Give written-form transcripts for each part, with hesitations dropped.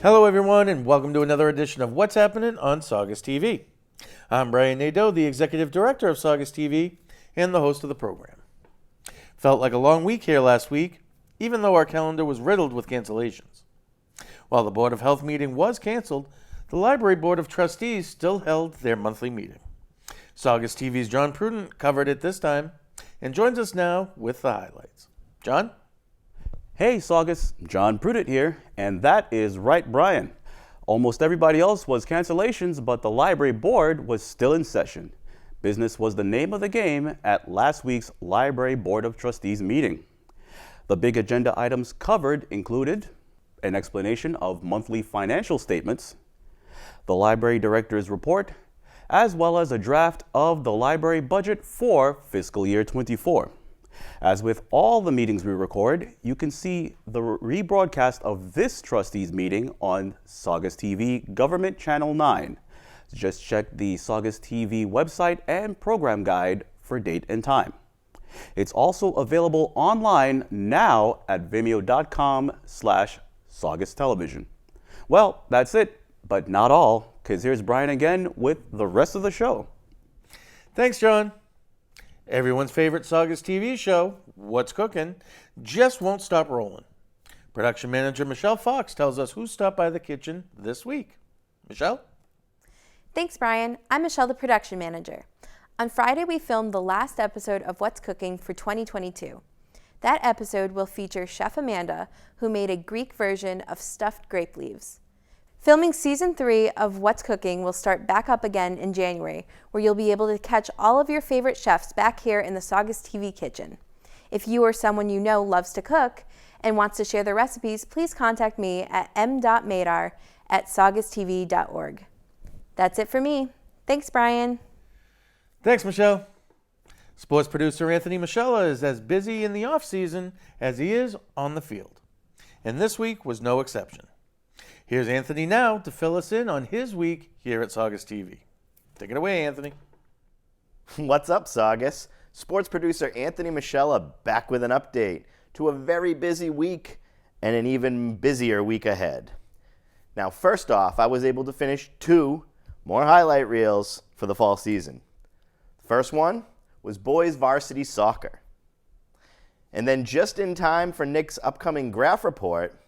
Hello everyone and welcome to another edition of What's Happening on Saugus TV. I'm Brian Nadeau, the Executive Director of Saugus TV and the host of the program. Felt like a long week here last week, even though our calendar was riddled with cancellations. While the Board of Health meeting was canceled, the Library Board of Trustees still held their monthly meeting. Saugus TV's John Prudent covered it this time and joins us now with the highlights. John? Hey Saugus, John Prudent here, and that is right, Brian. Almost everybody else was cancellations, but the library board was still in session. Business was the name of the game at last week's Library Board of Trustees meeting. The big agenda items covered included an explanation of monthly financial statements, the library director's report, as well as a draft of the library budget for fiscal year 24. As with all the meetings we record, you can see the rebroadcast of this trustees meeting on Saugus TV Government Channel 9. Just check the Saugus TV website and program guide for date and time. It's also available online now at vimeo.com/Saugus Television. Well, that's it, but not all, because here's Brian again with the rest of the show. Thanks, John. Everyone's favorite Saugus TV show, What's Cooking, just won't stop rolling. Production manager Michelle Fox tells us who stopped by the kitchen this week. Michelle? Thanks, Brian. I'm Michelle, the production manager. On Friday, we filmed the last episode of What's Cooking for 2022. That episode will feature Chef Amanda, who made a Greek version of stuffed grape leaves. Filming Season 3 of What's Cooking will start back up again in January, where you'll be able to catch all of your favorite chefs back here in the Saugus TV kitchen. If you or someone you know loves to cook and wants to share their recipes, please contact me at m.madar@saugustv.org. That's it for me. Thanks, Brian. Thanks, Michelle. Sports producer Anthony Michella is as busy in the off-season as he is on the field. And this week was no exception. Here's Anthony now to fill us in on his week here at Saugus TV. Take it away, Anthony. What's up, Saugus? Sports producer Anthony Michella back with an update to a very busy week and an even busier week ahead. Now, first off, I was able to finish 2 more highlight reels for the fall season. The first one was boys varsity soccer. And then just in time for Nick's upcoming graph report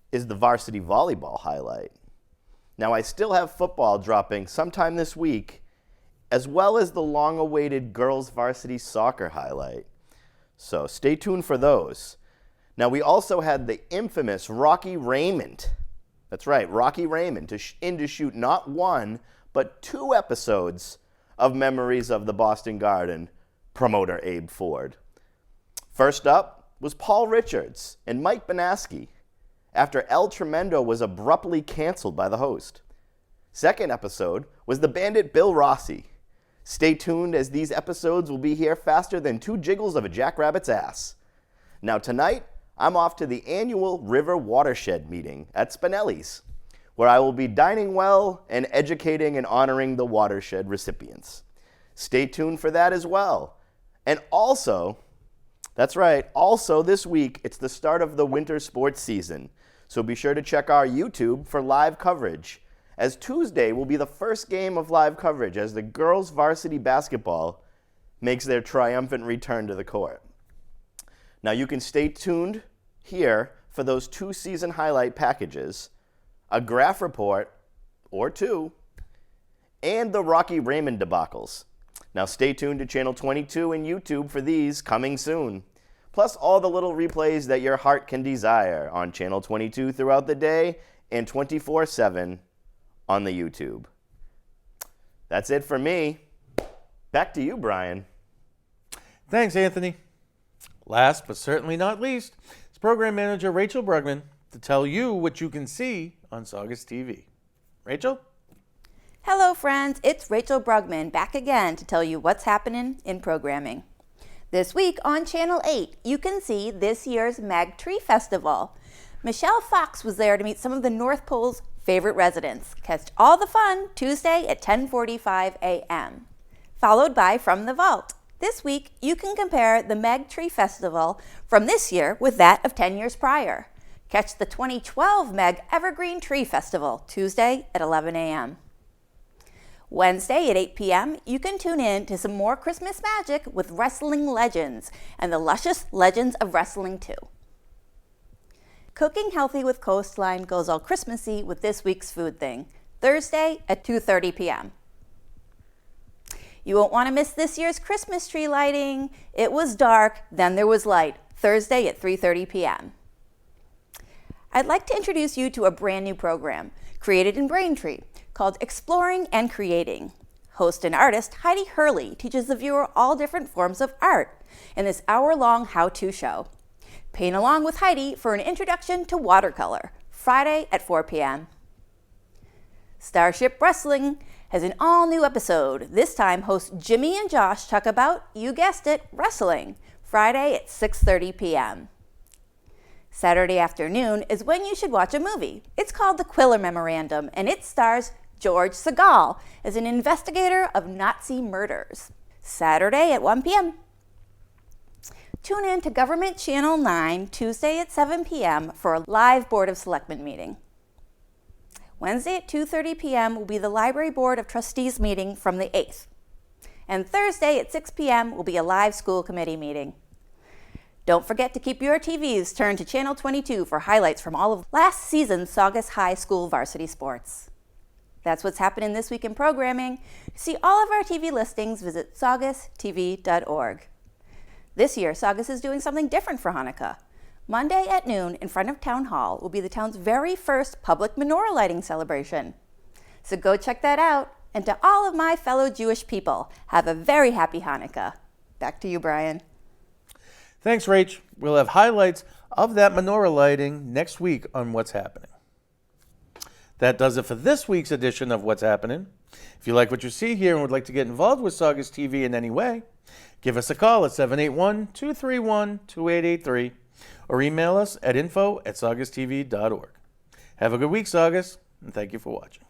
is the varsity volleyball highlight. Now, I still have football dropping sometime this week, as well as the long-awaited girls varsity soccer highlight. So stay tuned for those. Now, we also had the infamous Rocky Raymond. That's right, Rocky Raymond to shoot not 1, but 2 episodes of Memories of the Boston Garden, promoter Abe Ford. First up was Paul Richards and Mike Bonaski, after El Tremendo was abruptly canceled by the host. Second episode was the bandit Bill Rossi. Stay tuned, as these episodes will be here faster than 2 jiggles of a jackrabbit's ass. Now tonight, I'm off to the annual River Watershed meeting at Spinelli's, where I will be dining well and educating and honoring the watershed recipients. Stay tuned for that as well. And also, that's right, also this week, it's the start of the winter sports season. So be sure to check our YouTube for live coverage, as Tuesday will be the first game of live coverage as the girls varsity basketball makes their triumphant return to the court. Now you can stay tuned here for those 2 season highlight packages, a graph report or 2, and the Rocky Raymond debacles. Now stay tuned to Channel 22 and YouTube for these coming soon. Plus all the little replays that your heart can desire on Channel 22 throughout the day and 24/7 on the YouTube. That's it for me. Back to you, Brian. Thanks, Anthony. Last but certainly not least, it's program manager Rachel Brugman to tell you what you can see on Saugus TV. Rachel? Hello, friends. It's Rachel Brugman back again to tell you what's happening in programming. This week on Channel 8, you can see this year's Mag Tree Festival. Michelle Fox was there to meet some of the North Pole's favorite residents. Catch all the fun Tuesday at 10:45 a.m. Followed by From the Vault. This week, you can compare the Mag Tree Festival from this year with that of 10 years prior. Catch the 2012 Meg Evergreen Tree Festival, Tuesday at 11 a.m. Wednesday at 8 p.m., you can tune in to some more Christmas magic with Wrestling Legends and the luscious Legends of Wrestling 2. Cooking Healthy with Coastline goes all Christmassy with this week's food thing, Thursday at 2:30 p.m. You won't want to miss this year's Christmas tree lighting. It was dark, then there was light, Thursday at 3:30 p.m. I'd like to introduce you to a brand new program created in Braintree called Exploring and Creating. Host and artist Heidi Hurley teaches the viewer all different forms of art in this hour-long how-to show. Paint along with Heidi for an introduction to watercolor, Friday at 4 p.m. Starship Wrestling has an all-new episode. This time, hosts Jimmy and Josh talk about, you guessed it, wrestling, Friday at 6:30 p.m. Saturday afternoon is when you should watch a movie. It's called The Quiller Memorandum, and it stars George Segal as an investigator of Nazi murders. Saturday at 1 p.m. Tune in to Government Channel 9 Tuesday at 7 p.m. for a live Board of Selectmen meeting. Wednesday at 2:30 p.m. will be the Library Board of Trustees meeting from the 8th. And Thursday at 6 p.m. will be a live school committee meeting. Don't forget to keep your TVs turned to Channel 22 for highlights from all of last season's Saugus High School varsity sports. That's what's happening this week in programming. To see all of our TV listings, visit saugustv.org. This year, Saugus is doing something different for Hanukkah. Monday at noon in front of Town Hall will be the town's very first public menorah lighting celebration. So go check that out. And to all of my fellow Jewish people, have a very happy Hanukkah. Back to you, Brian. Thanks, Rach. We'll have highlights of that menorah lighting next week on What's Happening. That does it for this week's edition of What's Happening. If you like what you see here and would like to get involved with Saugus TV in any way, give us a call at 781-231-2883 or email us at info@saugustv.org. Have a good week, Saugus, and thank you for watching.